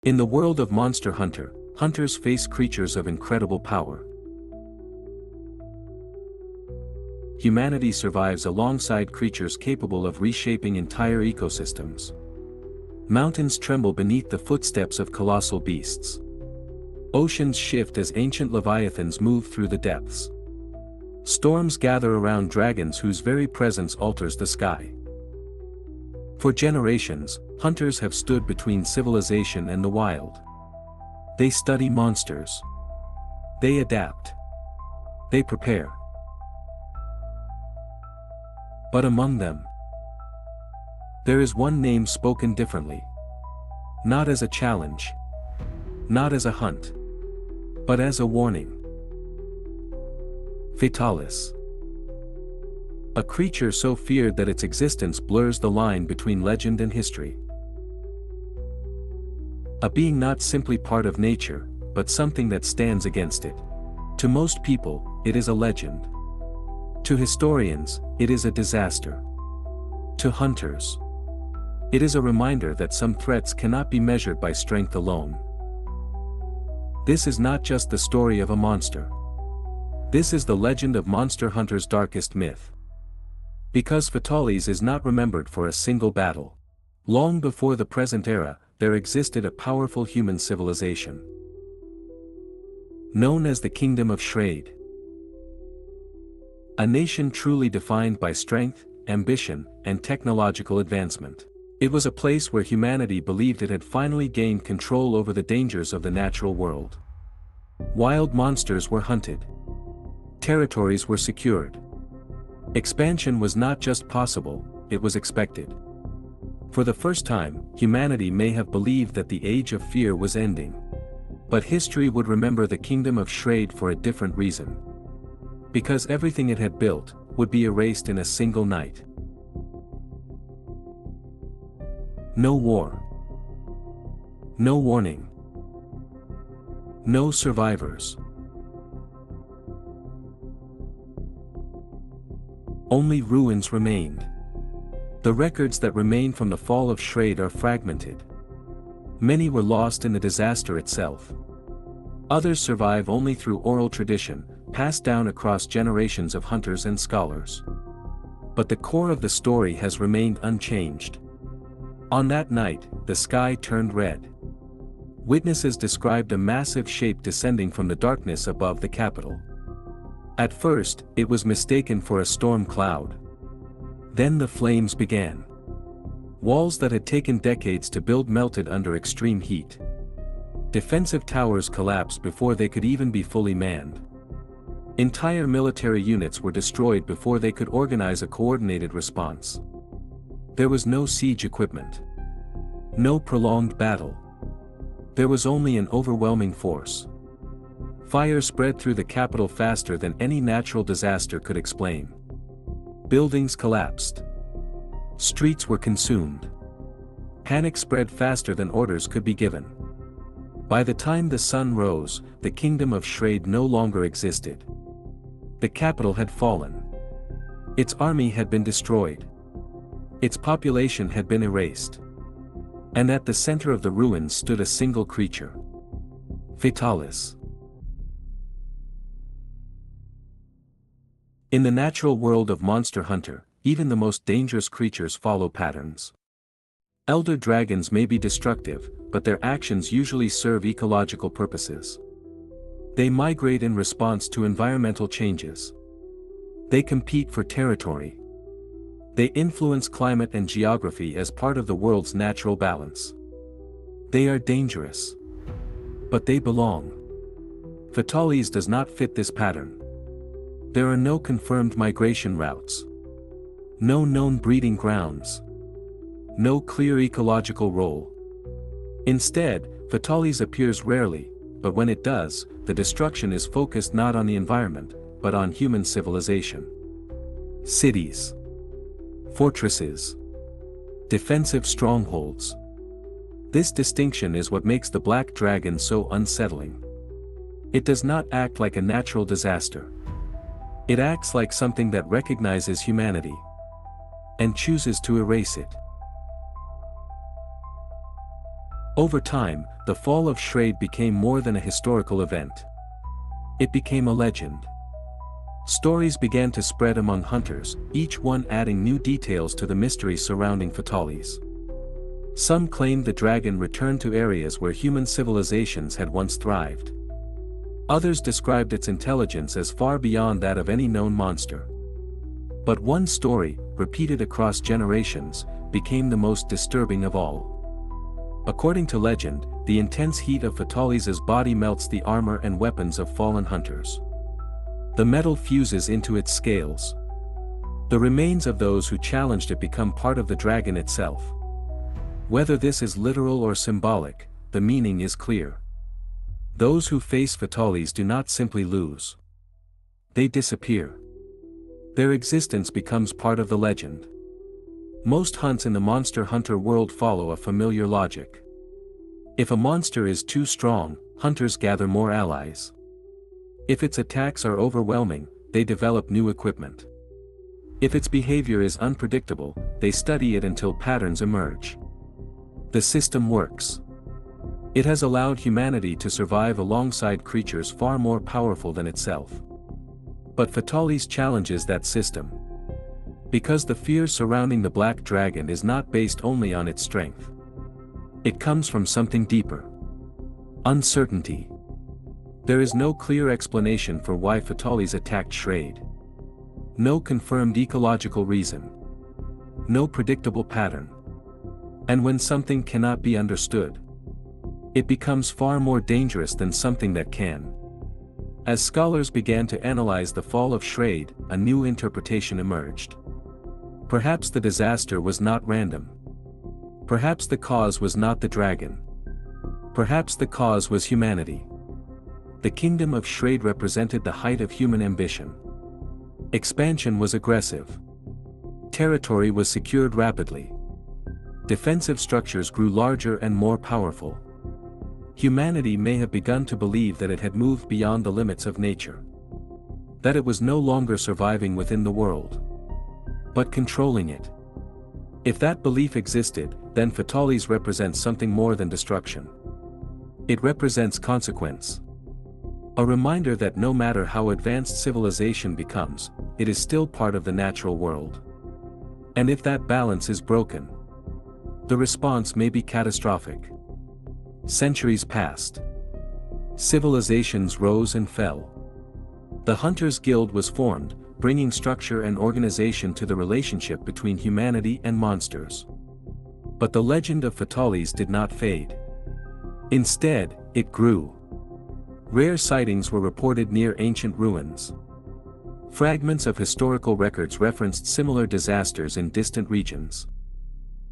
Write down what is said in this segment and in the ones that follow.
In the world of Monster Hunter, hunters face creatures of incredible power. Humanity survives alongside creatures capable of reshaping entire ecosystems. Mountains tremble beneath the footsteps of colossal beasts. Oceans shift as ancient leviathans move through the depths. Storms gather around dragons whose very presence alters the sky. For generations, hunters have stood between civilization and the wild. They study monsters. They adapt. They prepare. But among them, there is one name spoken differently. Not as a challenge. Not as a hunt. But as a warning. Fatalis. A creature so feared that its existence blurs the line between legend and history. A being not simply part of nature, but something that stands against it. To most people, it is a legend. To historians, it is a disaster. To hunters, it is a reminder that some threats cannot be measured by strength alone. This is not just the story of a monster. This is the legend of Monster Hunter's darkest myth. Because Fatalis is not remembered for a single battle. Long before the present era, there existed a powerful human civilization, known as the Kingdom of Shrade. A nation truly defined by strength, ambition, and technological advancement. It was a place where humanity believed it had finally gained control over the dangers of the natural world. Wild monsters were hunted. Territories were secured. Expansion was not just possible, it was expected. For the first time, humanity may have believed that the age of fear was ending. But history would remember the Kingdom of Shrade for a different reason. Because everything it had built would be erased in a single night. No war. No warning. No survivors. Only ruins remained. The records that remain from the fall of Schrade are fragmented. Many were lost in the disaster itself. Others survive only through oral tradition, passed down across generations of hunters and scholars. But the core of the story has remained unchanged. On that night, the sky turned red. Witnesses described a massive shape descending from the darkness above the capital. At first, it was mistaken for a storm cloud. Then the flames began. Walls that had taken decades to build melted under extreme heat. Defensive towers collapsed before they could even be fully manned. Entire military units were destroyed before they could organize a coordinated response. There was no siege equipment. No prolonged battle. There was only an overwhelming force. Fire spread through the capital faster than any natural disaster could explain. Buildings collapsed. Streets were consumed. Panic spread faster than orders could be given. By the time the sun rose, the Kingdom of Shrade no longer existed. The capital had fallen. Its army had been destroyed. Its population had been erased. And at the center of the ruins stood a single creature. Fatalis. In the natural world of Monster Hunter, even the most dangerous creatures follow patterns. Elder dragons may be destructive, but their actions usually serve ecological purposes. They migrate in response to environmental changes. They compete for territory. They influence climate and geography as part of the world's natural balance. They are dangerous. But they belong. Fatalis does not fit this pattern. There are no confirmed migration routes. No known breeding grounds. No clear ecological role. Instead, Fatalis appears rarely, but when it does, the destruction is focused not on the environment, but on human civilization. Cities. Fortresses. Defensive strongholds. This distinction is what makes the Black Dragon so unsettling. It does not act like a natural disaster. It acts like something that recognizes humanity and chooses to erase it. Over time, the fall of Shrade became more than a historical event. It became a legend. Stories began to spread among hunters, each one adding new details to the mystery surrounding Fatalis. Some claimed the dragon returned to areas where human civilizations had once thrived. Others described its intelligence as far beyond that of any known monster. But one story, repeated across generations, became the most disturbing of all. According to legend, the intense heat of Fatalis's body melts the armor and weapons of fallen hunters. The metal fuses into its scales. The remains of those who challenged it become part of the dragon itself. Whether this is literal or symbolic, the meaning is clear. Those who face Fatalis do not simply lose. They disappear. Their existence becomes part of the legend. Most hunts in the monster hunter world follow a familiar logic. If a monster is too strong, hunters gather more allies. If its attacks are overwhelming, they develop new equipment. If its behavior is unpredictable, they study it until patterns emerge. The system works. It has allowed humanity to survive alongside creatures far more powerful than itself. But Fatalis challenges that system. Because the fear surrounding the black dragon is not based only on its strength. It comes from something deeper. Uncertainty. There is no clear explanation for why Fatalis attacked Shrade. No confirmed ecological reason. No predictable pattern. And when something cannot be understood, it becomes far more dangerous than something that can. As scholars began to analyze the fall of Shrade, a new interpretation emerged. Perhaps the disaster was not random. Perhaps the cause was not the dragon. Perhaps the cause was humanity. The kingdom of Shrade represented the height of human ambition. Expansion was aggressive. Territory was secured rapidly. Defensive structures grew larger and more powerful. Humanity may have begun to believe that it had moved beyond the limits of nature. That it was no longer surviving within the world, but controlling it. If that belief existed, then Fatalis represents something more than destruction. It represents consequence. A reminder that no matter how advanced civilization becomes, it is still part of the natural world. And if that balance is broken, the response may be catastrophic. Centuries passed. Civilizations rose and fell. The Hunters Guild was formed, bringing structure and organization to the relationship between humanity and monsters. But the legend of Fatalis did not fade. Instead, it grew. Rare sightings were reported near ancient ruins. Fragments of historical records referenced similar disasters in distant regions.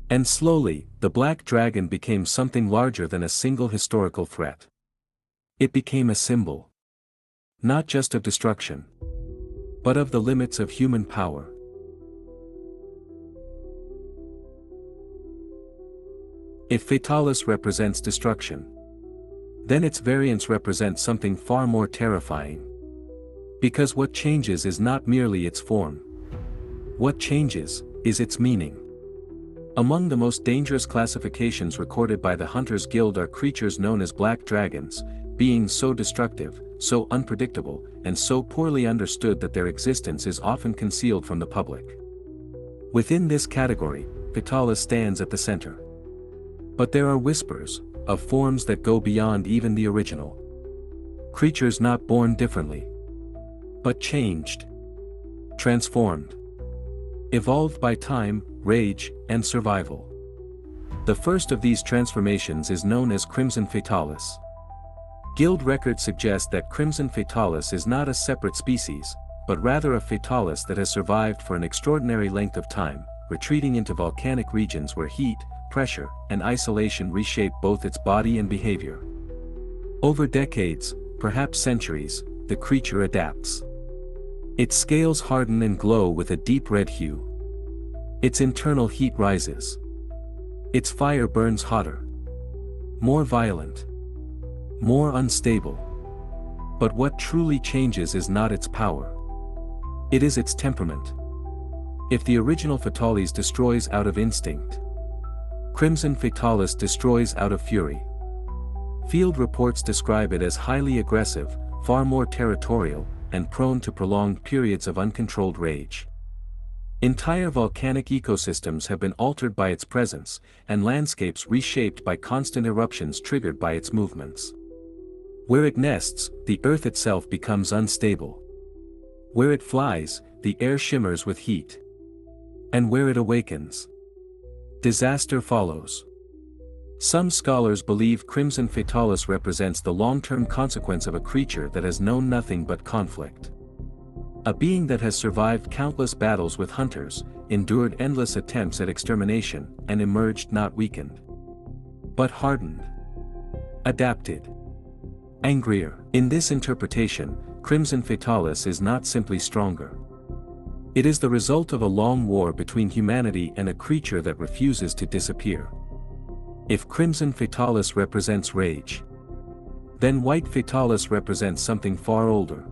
And slowly, the black dragon became something larger than a single historical threat. It became a symbol. Not just of destruction, but of the limits of human power. If Fatalis represents destruction, then its variants represent something far more terrifying. Because what changes is not merely its form. What changes is its meaning. Among the most dangerous classifications recorded by the Hunters Guild are creatures known as black dragons, beings so destructive, so unpredictable, and so poorly understood that their existence is often concealed from the public. Within this category, Fatalis stands at the center. But there are whispers, of forms that go beyond even the original. Creatures not born differently, but changed, transformed, evolved by time, rage, and survival. The first of these transformations is known as Crimson Fatalis. Guild records suggest that Crimson Fatalis is not a separate species, but rather a Fatalis that has survived for an extraordinary length of time, retreating into volcanic regions where heat, pressure, and isolation reshape both its body and behavior. Over decades, perhaps centuries, the creature adapts. Its scales harden and glow with a deep red hue. Its internal heat rises. Its fire burns hotter, more violent, more unstable. But what truly changes is not its power. It is its temperament. If the original Fatalis destroys out of instinct, Crimson Fatalis destroys out of fury. Field reports describe it as highly aggressive, far more territorial, and prone to prolonged periods of uncontrolled rage. Entire volcanic ecosystems have been altered by its presence, and landscapes reshaped by constant eruptions triggered by its movements. Where it nests, the earth itself becomes unstable. Where it flies, the air shimmers with heat. And where it awakens, disaster follows. Some scholars believe Crimson Fatalis represents the long-term consequence of a creature that has known nothing but conflict. A being that has survived countless battles with hunters, endured endless attempts at extermination, and emerged not weakened, but hardened, adapted, angrier. In this interpretation, Crimson Fatalis is not simply stronger. It is the result of a long war between humanity and a creature that refuses to disappear. If Crimson Fatalis represents rage, then White Fatalis represents something far older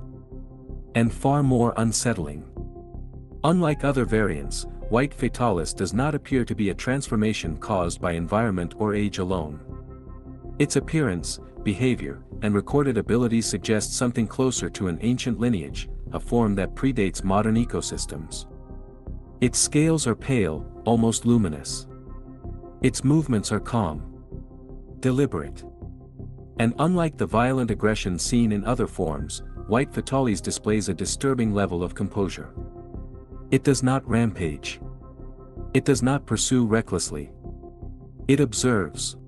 and far more unsettling. Unlike other variants, White Fatalis does not appear to be a transformation caused by environment or age alone. Its appearance, behavior, and recorded abilities suggest something closer to an ancient lineage, a form that predates modern ecosystems. Its scales are pale, almost luminous. Its movements are calm, deliberate. And unlike the violent aggression seen in other forms, White Fatalis displays a disturbing level of composure. It does not rampage. It does not pursue recklessly. It observes.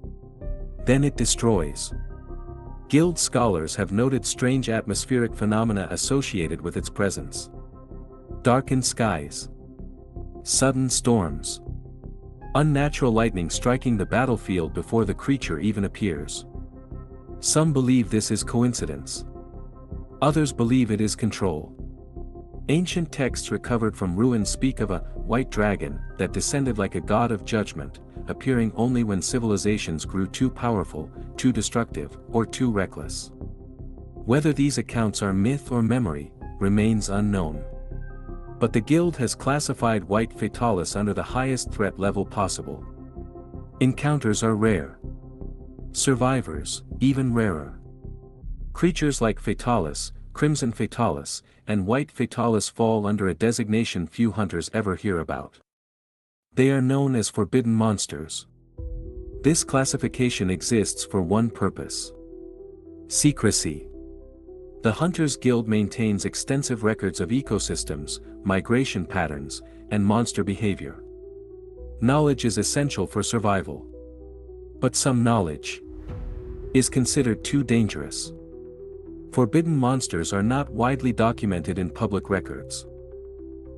Then it destroys. Guild scholars have noted strange atmospheric phenomena associated with its presence. Darkened skies, sudden storms, unnatural lightning striking the battlefield before the creature even appears. Some believe this is coincidence. Others believe it is control. Ancient texts recovered from ruins speak of a white dragon that descended like a god of judgment, appearing only when civilizations grew too powerful, too destructive, or too reckless. Whether these accounts are myth or memory, remains unknown. But the Guild has classified White Fatalis under the highest threat level possible. Encounters are rare. Survivors, even rarer. Creatures like Fatalis, Crimson Fatalis, and White Fatalis fall under a designation few hunters ever hear about. They are known as forbidden monsters. This classification exists for one purpose: secrecy. The Hunters Guild maintains extensive records of ecosystems, migration patterns, and monster behavior. Knowledge is essential for survival. But some knowledge is considered too dangerous. Forbidden monsters are not widely documented in public records.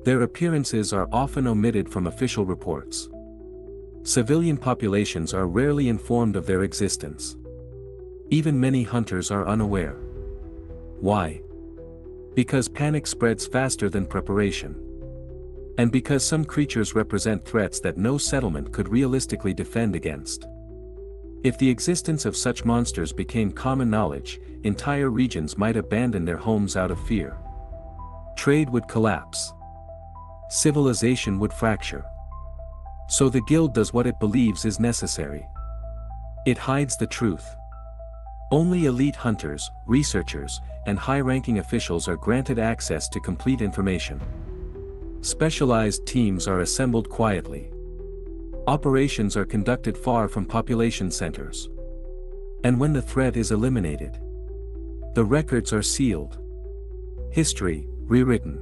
Their appearances are often omitted from official reports. Civilian populations are rarely informed of their existence. Even many hunters are unaware. Why? Because panic spreads faster than preparation. And because some creatures represent threats that no settlement could realistically defend against. If the existence of such monsters became common knowledge, entire regions might abandon their homes out of fear. Trade would collapse. Civilization would fracture. So the Guild does what it believes is necessary. It hides the truth. Only elite hunters, researchers, and high-ranking officials are granted access to complete information. Specialized teams are assembled quietly. Operations are conducted far from population centers. And when the threat is eliminated, the records are sealed. History, rewritten.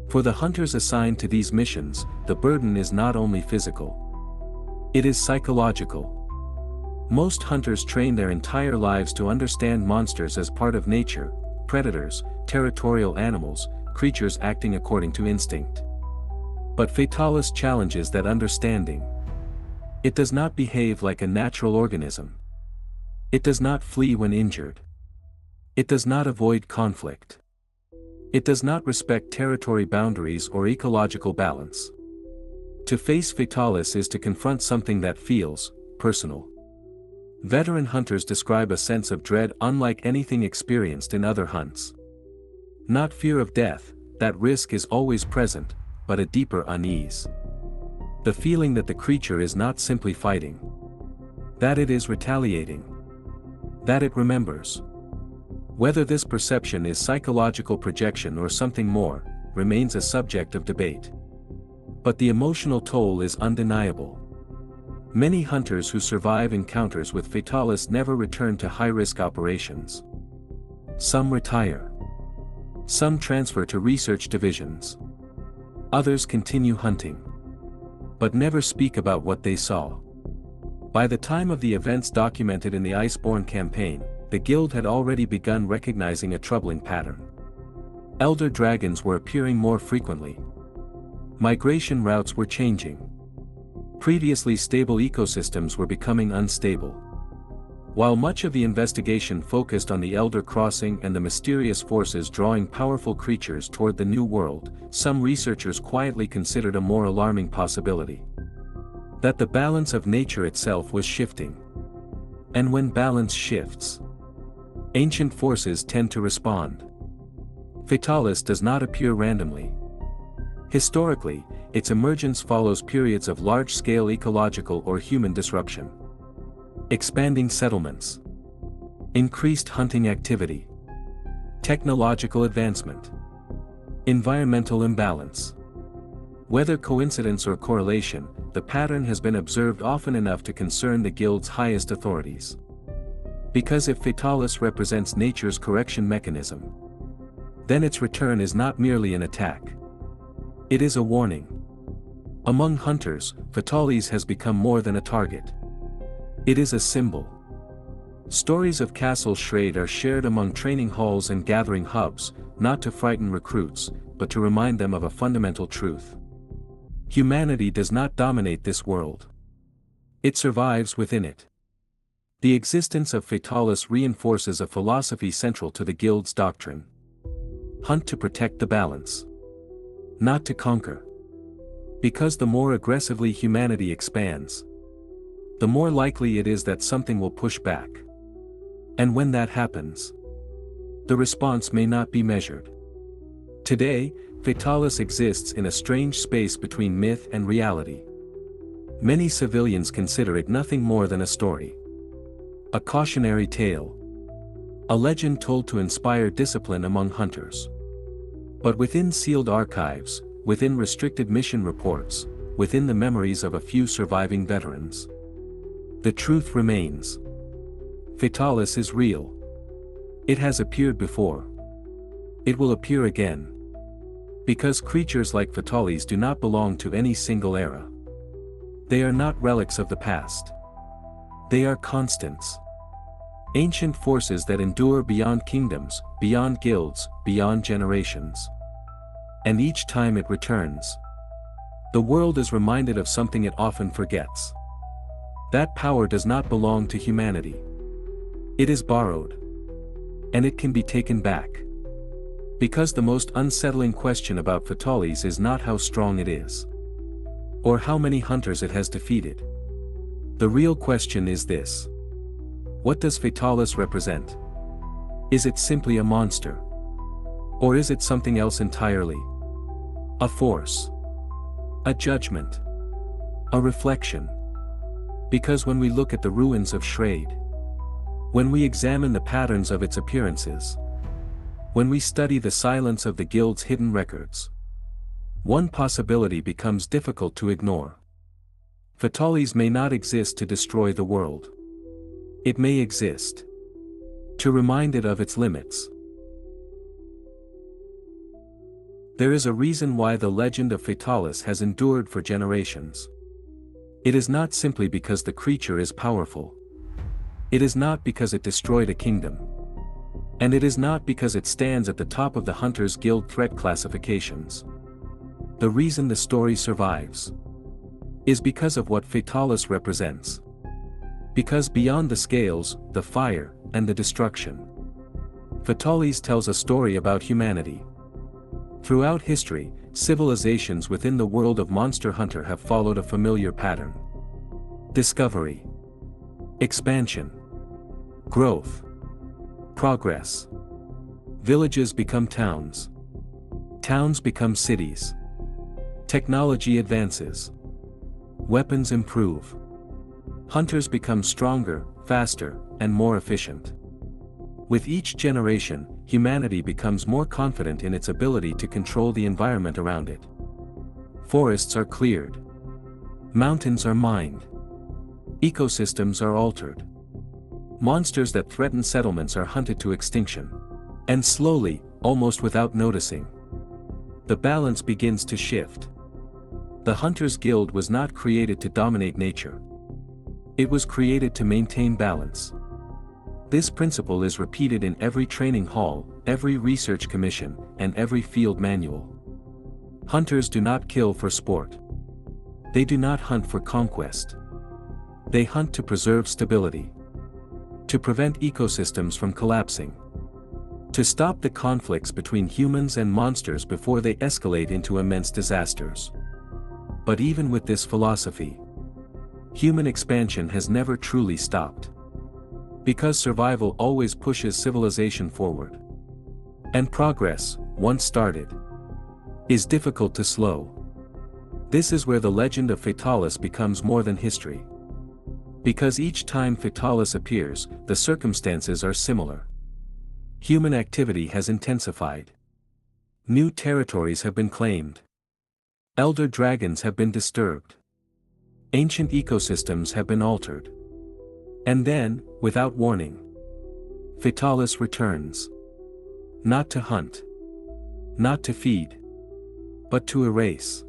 For the hunters assigned to these missions, the burden is not only physical. It is psychological. Most hunters train their entire lives to understand monsters as part of nature, predators, territorial animals, creatures acting according to instinct. But Fatalis challenges that understanding. It does not behave like a natural organism. It does not flee when injured. It does not avoid conflict. It does not respect territory boundaries or ecological balance. To face Fatalis is to confront something that feels personal. Veteran hunters describe a sense of dread unlike anything experienced in other hunts. Not fear of death, that risk is always present, but a deeper unease. The feeling that the creature is not simply fighting. That it is retaliating. That it remembers. Whether this perception is psychological projection or something more, remains a subject of debate. But the emotional toll is undeniable. Many hunters who survive encounters with Fatalis never return to high-risk operations. Some retire. Some transfer to research divisions. Others continue hunting. But never speak about what they saw. By the time of the events documented in the Iceborne campaign, the guild had already begun recognizing a troubling pattern. Elder dragons were appearing more frequently. Migration routes were changing. Previously stable ecosystems were becoming unstable. While much of the investigation focused on the Elder Crossing and the mysterious forces drawing powerful creatures toward the New World, some researchers quietly considered a more alarming possibility. That the balance of nature itself was shifting. And when balance shifts, ancient forces tend to respond. Fatalis does not appear randomly. Historically, its emergence follows periods of large-scale ecological or human disruption. Expanding settlements. Increased hunting activity. Technological advancement. Environmental imbalance. Whether coincidence or correlation, the pattern has been observed often enough to concern the guild's highest authorities. Because if Fatalis represents nature's correction mechanism, then its return is not merely an attack. It is a warning. Among hunters, Fatalis has become more than a target. It is a symbol. Stories of Castle Shrade are shared among training halls and gathering hubs, not to frighten recruits, but to remind them of a fundamental truth. Humanity does not dominate this world. It survives within it. The existence of Fatalis reinforces a philosophy central to the guild's doctrine. Hunt to protect the balance. Not to conquer. Because the more aggressively humanity expands, the more likely it is that something will push back. And when that happens, the response may not be measured. Today, Fatalis exists in a strange space between myth and reality. Many civilians consider it nothing more than a story. A cautionary tale. A legend told to inspire discipline among hunters. But within sealed archives, within restricted mission reports, within the memories of a few surviving veterans, the truth remains. Fatalis is real. It has appeared before. It will appear again. Because creatures like Fatalis do not belong to any single era. They are not relics of the past. They are constants. Ancient forces that endure beyond kingdoms, beyond guilds, beyond generations. And each time it returns, the world is reminded of something it often forgets. That power does not belong to humanity. It is borrowed. And it can be taken back. Because the most unsettling question about Fatalis is not how strong it is, or how many hunters it has defeated. The real question is this. What does Fatalis represent? Is it simply a monster? Or is it something else entirely? A force. A judgment. A reflection. Because when we look at the ruins of Shrade, when we examine the patterns of its appearances, when we study the silence of the guild's hidden records, one possibility becomes difficult to ignore. Fatalis may not exist to destroy the world. It may exist to remind it of its limits. There is a reason why the legend of Fatalis has endured for generations. It is not simply because the creature is powerful. It is not because it destroyed a kingdom. And it is not because it stands at the top of the Hunters Guild threat classifications. The reason the story survives is because of what Fatalis represents. Because beyond the scales, the fire, and the destruction, Fatalis tells a story about humanity. Throughout history, civilizations within the world of Monster Hunter have followed a familiar pattern. Discovery. Expansion. Growth. Progress. Villages become towns. Towns become cities. Technology advances. Weapons improve. Hunters become stronger, faster, and more efficient. With each generation, humanity becomes more confident in its ability to control the environment around it. Forests are cleared. Mountains are mined. Ecosystems are altered. Monsters that threaten settlements are hunted to extinction. And slowly, almost without noticing, the balance begins to shift. The Hunters Guild was not created to dominate nature. It was created to maintain balance. This principle is repeated in every training hall, every research commission, and every field manual. Hunters do not kill for sport. They do not hunt for conquest. They hunt to preserve stability. To prevent ecosystems from collapsing. To stop the conflicts between humans and monsters before they escalate into immense disasters. But even with this philosophy, human expansion has never truly stopped. Because survival always pushes civilization forward. And progress, once started, is difficult to slow. This is where the legend of Fatalis becomes more than history. Because each time Fatalis appears, the circumstances are similar. Human activity has intensified. New territories have been claimed. Elder dragons have been disturbed. Ancient ecosystems have been altered. And then, without warning, Fatalis returns. Not to hunt. Not to feed. But to erase.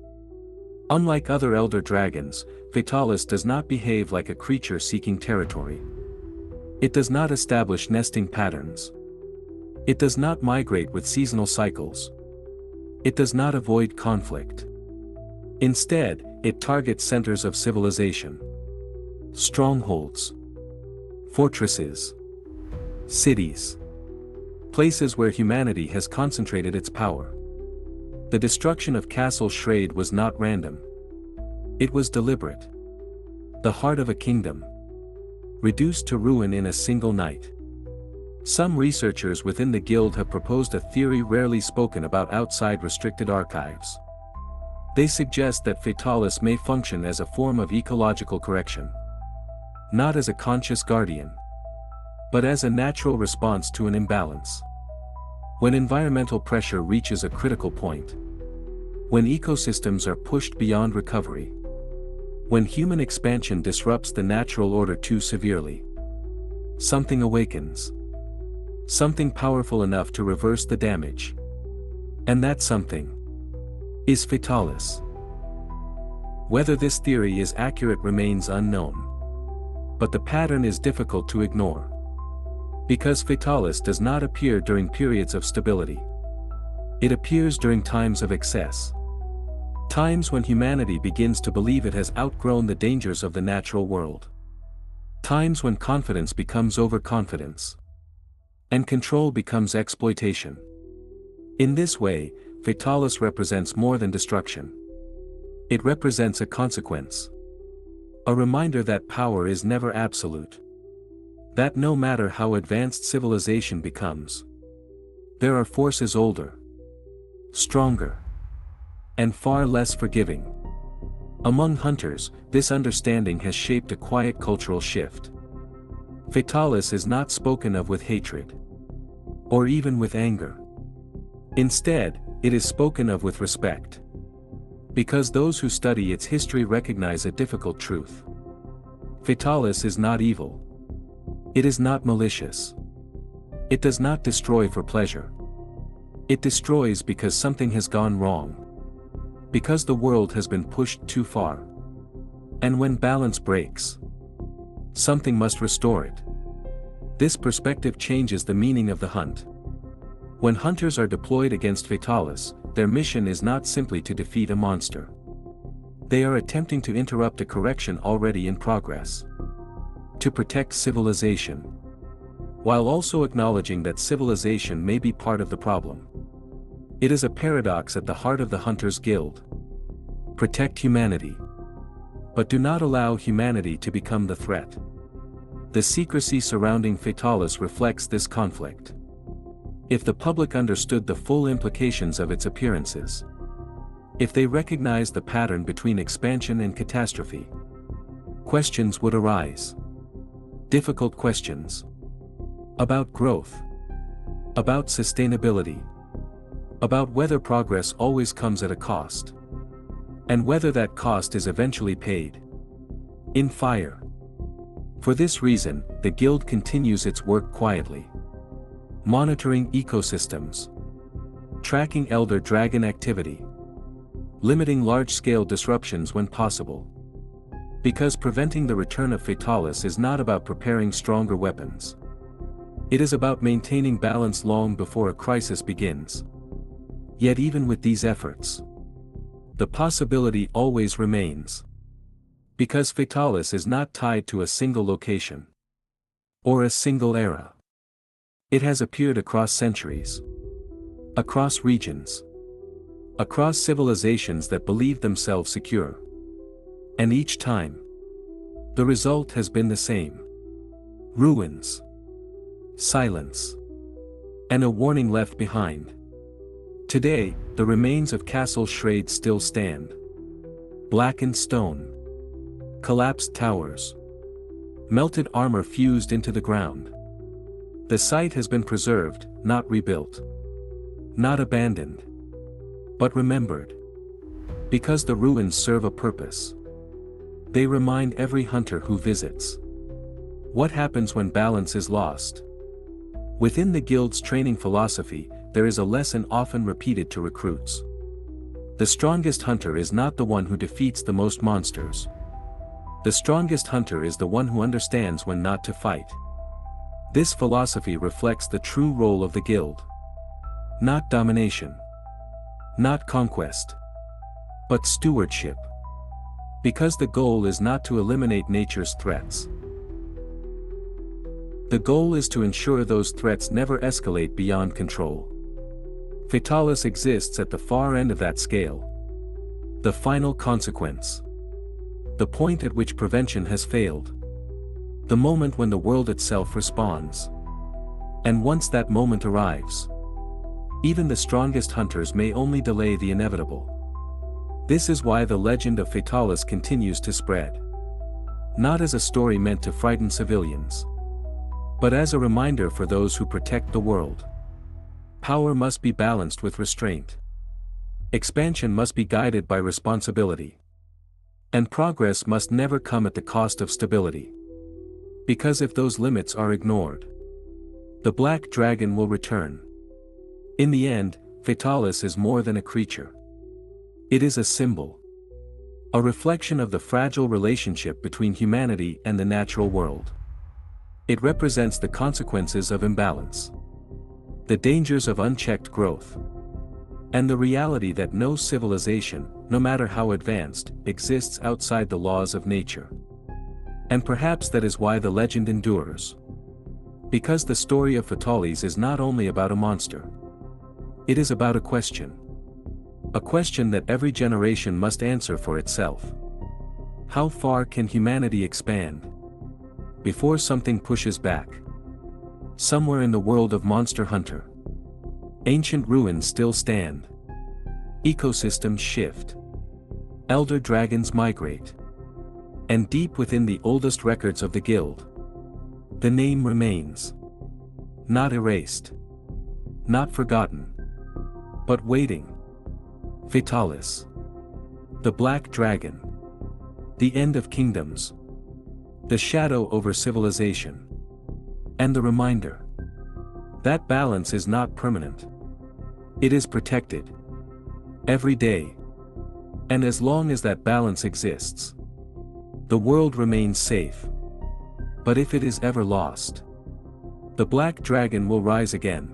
Unlike other elder dragons, Fatalis does not behave like a creature seeking territory. It does not establish nesting patterns. It does not migrate with seasonal cycles. It does not avoid conflict. Instead, it targets centers of civilization. Strongholds. Fortresses. Cities. Places where humanity has concentrated its power. The destruction of Castle Shrade was not random. It was deliberate. The heart of a kingdom. Reduced to ruin in a single night. Some researchers within the guild have proposed a theory rarely spoken about outside restricted archives. They suggest that Fatalis may function as a form of ecological correction. Not as a conscious guardian, but as a natural response to an imbalance. When environmental pressure reaches a critical point. When ecosystems are pushed beyond recovery. When human expansion disrupts the natural order too severely. Something awakens. Something powerful enough to reverse the damage. And that something is Fatalis. Whether this theory is accurate remains unknown. But the pattern is difficult to ignore. Because Fatalis does not appear during periods of stability. It appears during times of excess. Times when humanity begins to believe it has outgrown the dangers of the natural world. Times when confidence becomes overconfidence. And control becomes exploitation. In this way, Fatalis represents more than destruction. It represents a consequence. A reminder that power is never absolute. That no matter how advanced civilization becomes, there are forces older, stronger, and far less forgiving. Among hunters, this understanding has shaped a quiet cultural shift. Fatalis is not spoken of with hatred. Or even with anger. Instead, it is spoken of with respect. Because those who study its history recognize a difficult truth. Fatalis is not evil. It is not malicious. It does not destroy for pleasure. It destroys because something has gone wrong. Because the world has been pushed too far. And when balance breaks, something must restore it. This perspective changes the meaning of the hunt. When hunters are deployed against Fatalis, their mission is not simply to defeat a monster. They are attempting to interrupt a correction already in progress. To protect civilization. While also acknowledging that civilization may be part of the problem. It is a paradox at the heart of the Hunters Guild. Protect humanity. But do not allow humanity to become the threat. The secrecy surrounding Fatalis reflects this conflict. If the public understood the full implications of its appearances, If they recognized the pattern between expansion and catastrophe, questions would arise. Difficult questions. About growth. About sustainability. About whether progress always comes at a cost. And whether that cost is eventually paid in fire. For this reason, the Guild continues its work quietly. Monitoring ecosystems. Tracking elder dragon activity. Limiting large-scale disruptions when possible. Because preventing the return of Fatalis is not about preparing stronger weapons. It is about maintaining balance long before a crisis begins. Yet even with these efforts, the possibility always remains. Because Fatalis is not tied to a single location or a single era. It has appeared across centuries, across regions, across civilizations that believed themselves secure. And each time, the result has been the same. Ruins, silence, and a warning left behind. Today, the remains of Castle Shrade still stand. Blackened stone, collapsed towers, melted armor fused into the ground. The site has been preserved, not rebuilt. Not abandoned, but remembered. Because the ruins serve a purpose. They remind every hunter who visits. What happens when balance is lost? Within the Guild's training philosophy, there is a lesson often repeated to recruits. The strongest hunter is not the one who defeats the most monsters. The strongest hunter is the one who understands when not to fight. This philosophy reflects the true role of the Guild. Not domination. Not conquest. But stewardship. Because the goal is not to eliminate nature's threats. The goal is to ensure those threats never escalate beyond control. Fatalis exists at the far end of that scale. The final consequence. The point at which prevention has failed. The moment when the world itself responds. And once that moment arrives, even the strongest hunters may only delay the inevitable. This is why the legend of Fatalis continues to spread. Not as a story meant to frighten civilians, but as a reminder for those who protect the world. Power must be balanced with restraint. Expansion must be guided by responsibility. And progress must never come at the cost of stability. Because if those limits are ignored, the black dragon will return. In the end, Fatalis is more than a creature. It is a symbol. A reflection of the fragile relationship between humanity and the natural world. It represents the consequences of imbalance, the dangers of unchecked growth, and the reality that no civilization, no matter how advanced, exists outside the laws of nature. And perhaps that is why the legend endures. Because the story of Fatalis is not only about a monster. It is about a question. A question that every generation must answer for itself. How far can humanity expand before something pushes back? Somewhere in the world of Monster Hunter, ancient ruins still stand. Ecosystems shift. Elder dragons migrate. And deep within the oldest records of the Guild, the name remains. Not erased. Not forgotten. But waiting. Fatalis. The Black Dragon. The end of kingdoms. The shadow over civilization. And the reminder that balance is not permanent. It is protected. Every day. And as long as that balance exists, the world remains safe. But if it is ever lost, the Black Dragon will rise again.